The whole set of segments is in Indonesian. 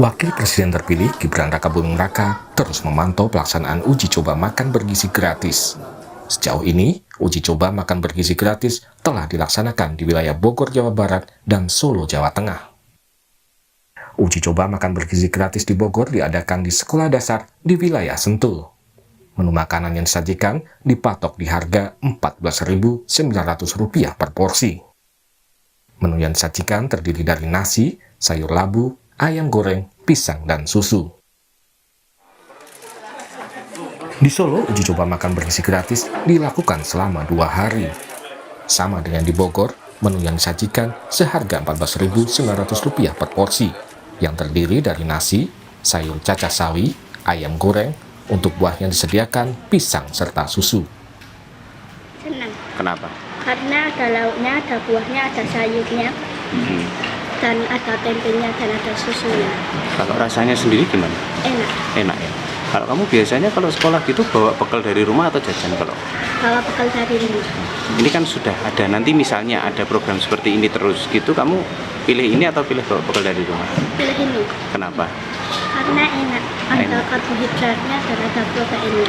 Wakil Presiden terpilih Gibran Rakabuming Raka terus memantau pelaksanaan uji coba makan bergizi gratis. Sejauh ini, uji coba makan bergizi gratis telah dilaksanakan di wilayah Bogor, Jawa Barat, dan Solo, Jawa Tengah. Uji coba makan bergizi gratis di Bogor diadakan di sekolah dasar di wilayah Sentul. Menu makanan yang disajikan dipatok di harga Rp14.900 per porsi. Menu yang disajikan terdiri dari nasi, sayur labu, ayam goreng, pisang, dan susu. Di Solo, uji coba makan bergizi gratis dilakukan selama 2 hari. Sama dengan di Bogor, menu yang disajikan seharga Rp14.900 per porsi, yang terdiri dari nasi, sayur cacah sawi, ayam goreng, untuk buahnya disediakan pisang serta susu. Senang. Kenapa? Karena ada lauknya, ada buahnya, ada sayurnya, dan ada tempenya, dan ada susunya. Kalau rasanya sendiri gimana? Enak. Enak ya? Kalau kamu biasanya kalau sekolah gitu bawa bekal dari rumah atau jajan kalau? Bawa bekal dari rumah. Ini kan sudah ada, nanti misalnya ada program seperti ini terus gitu, kamu pilih ini atau pilih bawa bekal dari rumah? Pilih ini. Kenapa? Karena enak. Ada karbohidratnya dan ada proteinnya.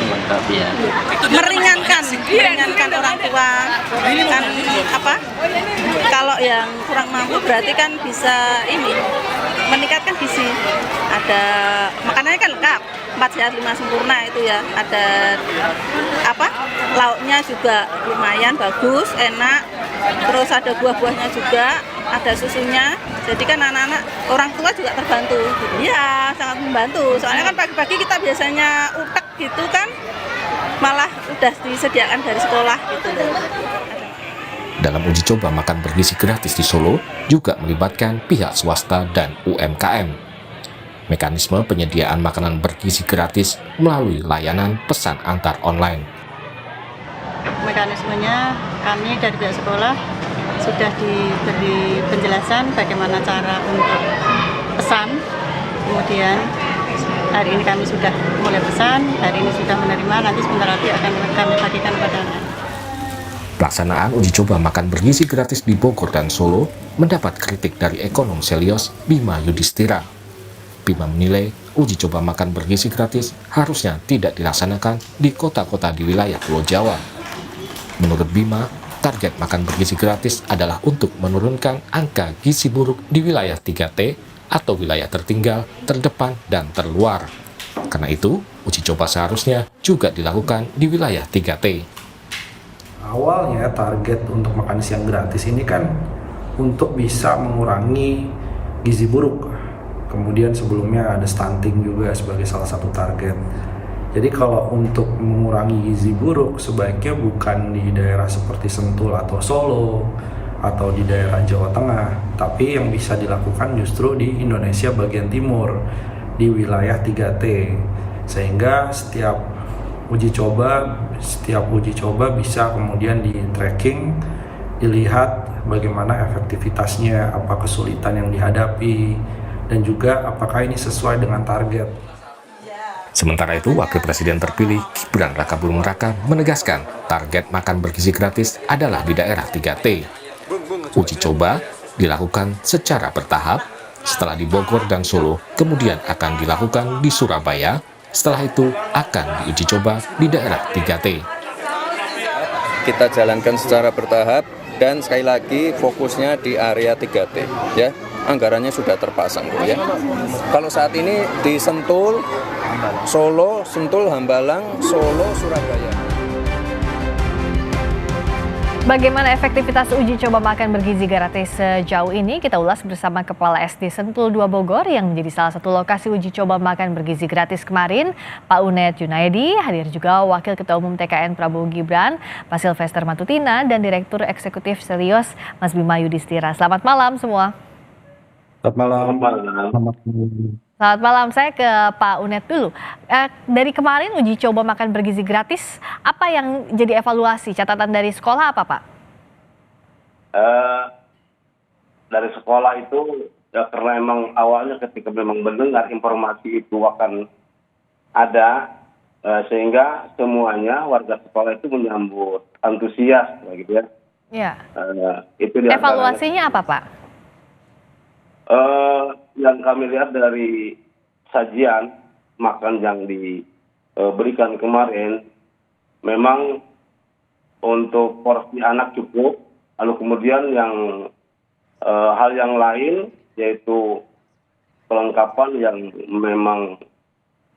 Mantap ya. Meringankan orang tua kan apa? Kalau yang kurang mampu berarti kan bisa ini meningkatkan gizi. Ada makanannya kan lengkap, 4 sehat 5 sempurna itu ya. Ada apa? Lauknya juga lumayan bagus, enak. Terus ada buah-buahnya juga, ada susunya. Jadi kan anak-anak orang tua juga terbantu. Ya, sangat membantu. Soalnya kan pagi-pagi kita biasanya utek gitu kan, malah udah disediakan dari sekolah gitu. Dalam uji coba makan bergizi gratis di Solo juga melibatkan pihak swasta dan UMKM. Mekanisme penyediaan makanan bergizi gratis melalui layanan pesan antar online. Mekanismenya kami dari pihak sekolah sudah diberi penjelasan bagaimana cara untuk pesan. Kemudian hari ini kami sudah mulai pesan, hari ini sudah menerima, nanti sebentar lagi akan kami bagikan kepada anak. Pelaksanaan uji coba makan bergizi gratis di Bogor dan Solo mendapat kritik dari ekonom Selyos Bima Yudhistira. Bima menilai uji coba makan bergizi gratis harusnya tidak dilaksanakan di kota-kota di wilayah Pulau Jawa. Menurut Bima, target makan bergizi gratis adalah untuk menurunkan angka gizi buruk di wilayah 3T atau wilayah tertinggal, terdepan, dan terluar. Karena itu, uji coba seharusnya juga dilakukan di wilayah 3T. Awalnya target untuk makan siang gratis ini kan untuk bisa mengurangi gizi buruk. Kemudian sebelumnya ada stunting juga sebagai salah satu target. Jadi kalau untuk mengurangi gizi buruk sebaiknya bukan di daerah seperti Sentul atau Solo atau di daerah Jawa Tengah, tapi yang bisa dilakukan justru di Indonesia bagian timur, di wilayah 3T. Sehingga setiap uji coba bisa kemudian di tracking, dilihat bagaimana efektivitasnya, apa kesulitan yang dihadapi, dan juga apakah ini sesuai dengan target. Sementara itu, Wakil Presiden terpilih Gibran Rakabuming Raka menegaskan target makan bergizi gratis adalah di daerah 3T. Uji coba dilakukan secara bertahap, setelah di Bogor dan Solo, kemudian akan dilakukan di Surabaya, setelah itu akan diuji coba di daerah 3T. Kita jalankan secara bertahap dan sekali lagi fokusnya di area 3T ya. Anggarannya sudah terpasang ya. Kalau saat ini di Sentul, Solo, Sentul, Hambalang, Solo, Surabaya. Bagaimana efektivitas uji coba makan bergizi gratis sejauh ini? Kita ulas bersama Kepala SD Sentul 2 Bogor yang menjadi salah satu lokasi uji coba makan bergizi gratis kemarin, Pak Unet Junaidi. Hadir juga Wakil Ketua Umum TKN Prabowo Gibran, Pak Silvester Matutina, dan Direktur Eksekutif Selyos, Mas Bima Yudhistira. Selamat malam semua. Selamat malam. Selamat malam, saya ke Pak Unet dulu. Dari kemarin uji coba makan bergizi gratis, apa yang jadi evaluasi, catatan dari sekolah apa Pak? Dari sekolah itu, ya karena memang awalnya ketika memang mendengar informasi itu akan ada, sehingga semuanya warga sekolah itu menyambut antusias, gitu ya. Iya. Itu evaluasinya apa Pak? yang kami lihat dari sajian makan yang diberikan kemarin, memang untuk porsi anak cukup, lalu kemudian hal yang lain yaitu kelengkapan yang memang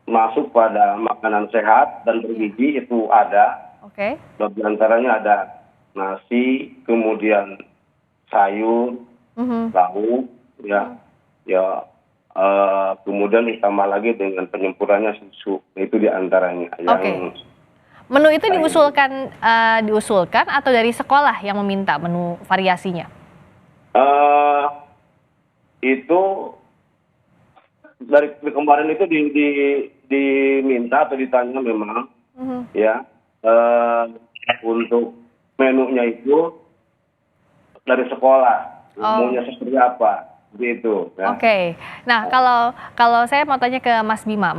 masuk pada makanan sehat dan bergizi itu ada. Oke. Di antaranya ada nasi, kemudian sayur, lauk, kemudian ditambah lagi dengan penyempurnanya susu, itu di antaranya. Menu itu diusulkan atau dari sekolah yang meminta menu variasinya? Itu dari kemarin itu diminta atau ditanya memang, untuk menunya itu dari sekolah, maunya seperti apa. Gitu, ya. Oke. Nah, kalau saya mau tanya ke Mas Bima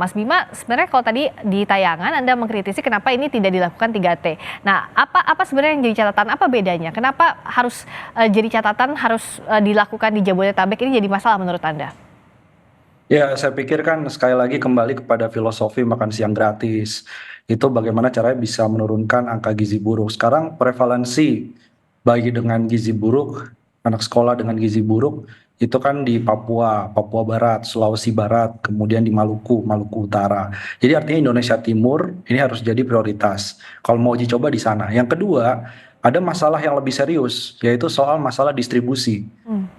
sebenarnya kalau tadi di tayangan Anda mengkritisi kenapa ini tidak dilakukan 3T. Nah, apa sebenarnya yang jadi catatan? Apa bedanya? Kenapa harus jadi catatan harus dilakukan di Jabodetabek, ini jadi masalah menurut Anda? Ya, saya pikir kan sekali lagi kembali kepada filosofi makan siang gratis. Itu bagaimana caranya bisa menurunkan angka gizi buruk. Sekarang prevalensi bayi dengan gizi buruk, anak sekolah dengan gizi buruk, itu kan di Papua Barat, Sulawesi Barat, kemudian di Maluku Utara. Jadi artinya Indonesia Timur ini harus jadi prioritas kalau mau uji coba di sana. Yang kedua, ada masalah yang lebih serius, yaitu soal masalah distribusi.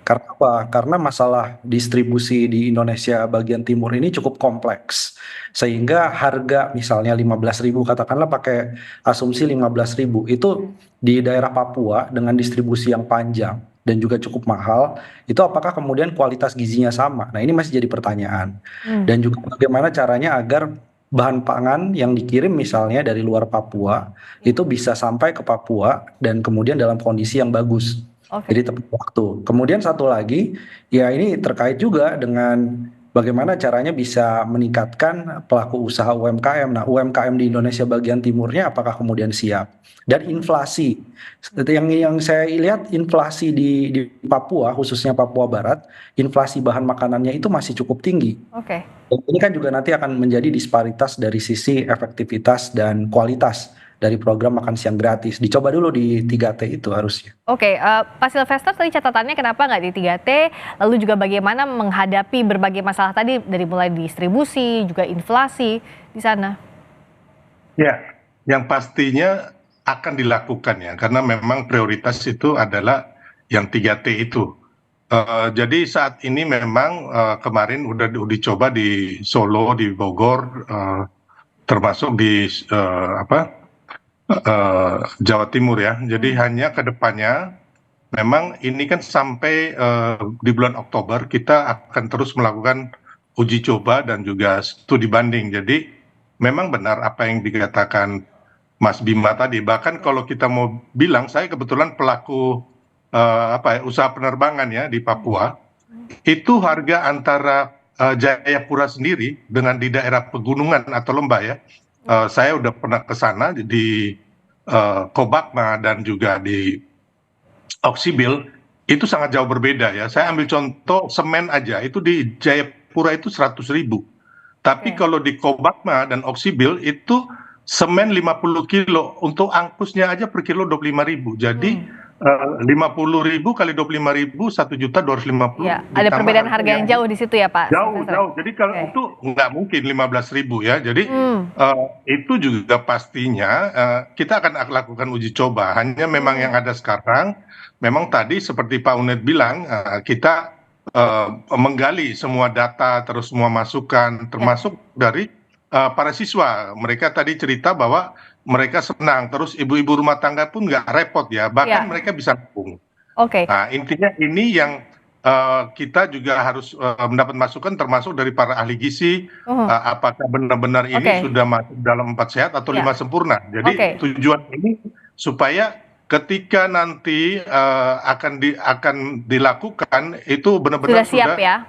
Karena apa? Karena masalah distribusi di Indonesia bagian timur ini cukup kompleks. Sehingga harga misalnya 15.000, katakanlah pakai asumsi 15.000, itu di daerah Papua dengan distribusi yang panjang dan juga cukup mahal, itu apakah kemudian kualitas gizinya sama? Nah, ini masih jadi pertanyaan. Dan juga bagaimana caranya agar bahan pangan yang dikirim misalnya dari luar Papua itu bisa sampai ke Papua dan kemudian dalam kondisi yang bagus. Jadi tepat waktu. Kemudian satu lagi, ya ini terkait juga dengan bagaimana caranya bisa meningkatkan pelaku usaha UMKM. Nah, UMKM di Indonesia bagian timurnya apakah kemudian siap? Dan inflasi, yang saya lihat inflasi di Papua, khususnya Papua Barat, inflasi bahan makanannya itu masih cukup tinggi. Dan ini kan juga nanti akan menjadi disparitas dari sisi efektivitas dan kualitas dari program makan siang gratis. Dicoba dulu di 3T itu harusnya. Pak Sylvester tadi catatannya kenapa nggak di 3T, lalu juga bagaimana menghadapi berbagai masalah tadi dari mulai distribusi, juga inflasi di sana? Ya, yang pastinya akan dilakukan ya, karena memang prioritas itu adalah yang 3T itu. Jadi saat ini memang kemarin udah dicoba di Solo, di Bogor, termasuk di Jawa Timur ya. Jadi hanya ke depannya memang ini kan sampai di bulan Oktober kita akan terus melakukan uji coba dan juga studi banding. Jadi memang benar apa yang dikatakan Mas Bima tadi. Bahkan kalau kita mau bilang, saya kebetulan pelaku usaha penerbangan ya di Papua. Itu harga antara Jayapura sendiri dengan di daerah pegunungan atau lembah ya. Saya udah pernah ke sana di Kobakma dan juga di Oksibil, itu sangat jauh berbeda ya. Saya ambil contoh semen aja, itu di Jayapura itu 100.000. Tapi kalau di Kobakma dan Oksibil itu semen 50 kilo, untuk angkusnya aja per kilo 25.000. Jadi 50.000 kali 25.000, 1.250.000. Ya, ada perbedaan harga yang jauh di situ ya Pak? Jauh. Jadi kalau itu nggak mungkin 15.000 ya. Jadi itu juga pastinya kita akan lakukan uji coba. Hanya memang yang ada sekarang, memang tadi seperti Pak Uned bilang, kita menggali semua data, terus semua masukan, termasuk dari para siswa. Mereka tadi cerita bahwa mereka senang, terus ibu-ibu rumah tangga pun nggak repot ya, bahkan mereka bisa nabung. Nah, intinya ini yang kita juga harus mendapat masukan, termasuk dari para ahli gizi, apakah benar-benar ini sudah masuk dalam 4 sehat atau 5 sempurna. Jadi tujuan ini supaya ketika nanti akan dilakukan itu benar-benar sudah siap ya.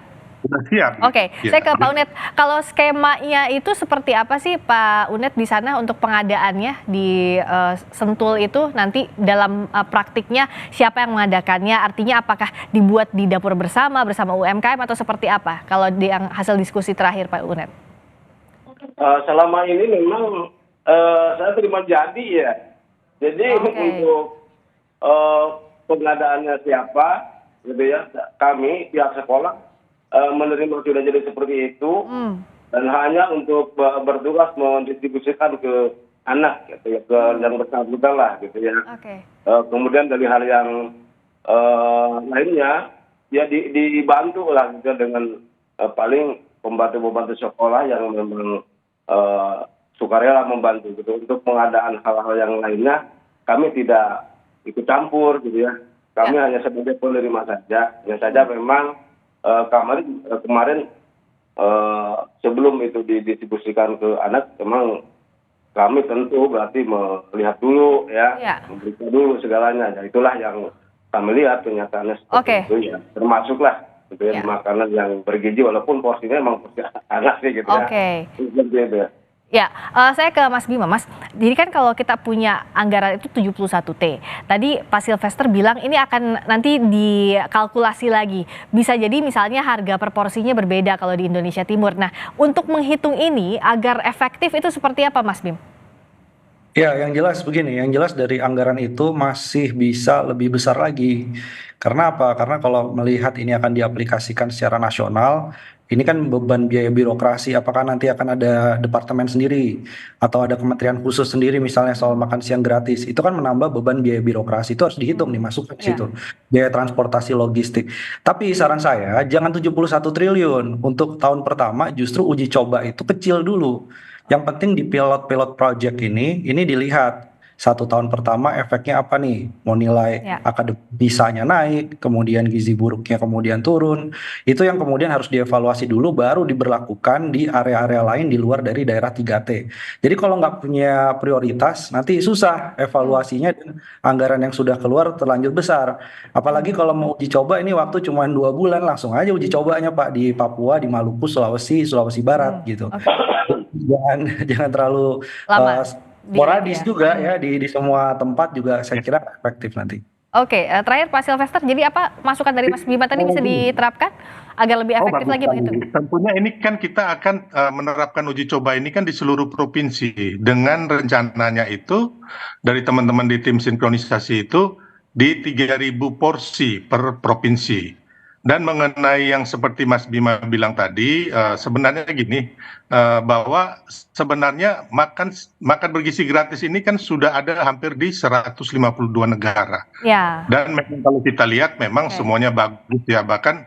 sudah siap. Oke, Ya. saya ke Pak Unet. Kalau skemanya itu seperti apa sih Pak Unet di sana untuk pengadaannya di Sentul itu nanti dalam praktiknya siapa yang mengadakannya? Artinya apakah dibuat di dapur bersama UMKM atau seperti apa? Kalau di yang hasil diskusi terakhir Pak Unet. Selama ini memang saya terima jadi ya. Jadi untuk pengadaannya siapa, gitu ya, kami pihak sekolah menerima sudah jadi seperti itu dan hanya untuk bertugas mendistribusikan ke anak gitu ya, ke yang bersangkutan lah gitu ya. Kemudian dari hal yang lainnya ya dibantu lah gitu dengan paling pembantu sekolah yang memang sukarela membantu gitu. Untuk pengadaan hal-hal yang lainnya kami tidak ikut campur gitu ya. Kami hanya sebagai penerima saja. Hanya saja memang kemarin sebelum itu didistribusikan ke anak, memang kami tentu berarti melihat dulu ya, memberitahu dulu segalanya. Ya, itulah yang kami lihat kenyataannya seperti itu ya. Termasuklah gitu ya, makanan yang bergizi walaupun porsinya memang porsi anak sih gitu ya. Seperti itu ya. Ya, saya ke Mas Bima, Mas. Jadi kan kalau kita punya anggaran itu 71T. Tadi Pak Silvester bilang ini akan nanti dikalkulasi lagi. Bisa jadi misalnya harga per porsinya berbeda kalau di Indonesia Timur. Nah, untuk menghitung ini agar efektif itu seperti apa, Mas Bim? Ya, yang jelas begini, yang jelas dari anggaran itu masih bisa lebih besar lagi. Karena apa? Karena kalau melihat ini akan diaplikasikan secara nasional, ini kan beban biaya birokrasi, apakah nanti akan ada departemen sendiri atau ada kementerian khusus sendiri misalnya soal makan siang gratis, itu kan menambah beban biaya birokrasi, itu harus dihitung dimasukkan ke situ. Biaya transportasi logistik. Tapi saran saya jangan 71 triliun untuk tahun pertama, justru uji coba itu kecil dulu. Yang penting di pilot project ini dilihat 1 tahun pertama efeknya apa nih, mau nilai akademisanya naik, kemudian gizi buruknya kemudian turun, itu yang kemudian harus dievaluasi dulu baru diberlakukan di area-area lain di luar dari daerah 3T. Jadi kalau nggak punya prioritas nanti susah evaluasinya dan anggaran yang sudah keluar terlanjur besar. Apalagi kalau mau uji coba ini waktu cuma 2 bulan, langsung aja uji cobanya Pak di Papua, di Maluku, Sulawesi Barat gitu. Jangan terlalu sporadis juga ya di semua tempat juga saya kira efektif nanti. Oke, terakhir Pak Silvester, jadi apa masukan dari Mas Bima tadi bisa diterapkan agar lebih efektif lagi begitu? Tentunya ini kan kita akan menerapkan uji coba ini kan di seluruh provinsi dengan rencananya itu dari teman-teman di tim sinkronisasi itu di 3.000 porsi per provinsi. Dan mengenai yang seperti Mas Bima bilang tadi, sebenarnya gini, bahwa sebenarnya makan bergizi gratis ini kan sudah ada hampir di 152 negara. Dan memang kalau kita lihat memang semuanya bagus ya, bahkan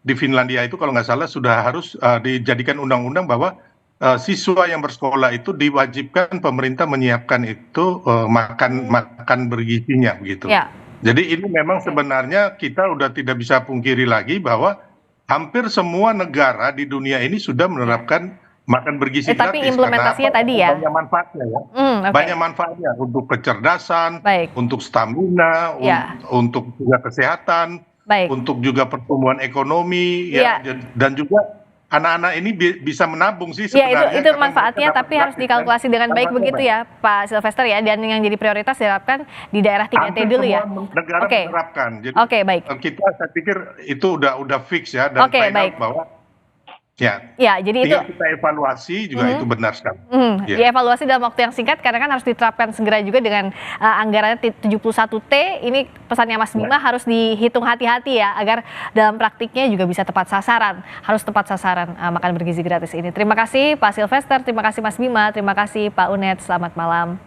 di Finlandia itu kalau nggak salah sudah harus dijadikan undang-undang bahwa siswa yang bersekolah itu diwajibkan pemerintah menyiapkan itu makan bergizinya begitu. Jadi ini memang sebenarnya kita udah tidak bisa pungkiri lagi bahwa hampir semua negara di dunia ini sudah menerapkan makan bergizi gratis. Tapi implementasinya tadi ya? Banyak manfaatnya ya. Banyak manfaatnya untuk kecerdasan, untuk stamina, untuk juga kesehatan, untuk juga pertumbuhan ekonomi, dan juga anak-anak ini bisa menabung sih sebenarnya. Itu manfaatnya, tapi harus dikalkulasi dengan baik begitu ya Pak Silvester ya, dan yang jadi prioritas diterapkan di daerah 3T dulu ya. Negara menerapkan. Jadi kita saya pikir itu udah fix ya, dan final bahwa jadi itu kita evaluasi juga itu benar sekali. Dievaluasi dalam waktu yang singkat karena kan harus diterapkan segera juga dengan anggarannya 71T. Ini pesannya Mas Bima harus dihitung hati-hati ya agar dalam praktiknya juga bisa tepat sasaran. Harus tepat sasaran makan bergizi gratis ini. Terima kasih Pak Silvester, terima kasih Mas Bima, terima kasih Pak Unet. Selamat malam.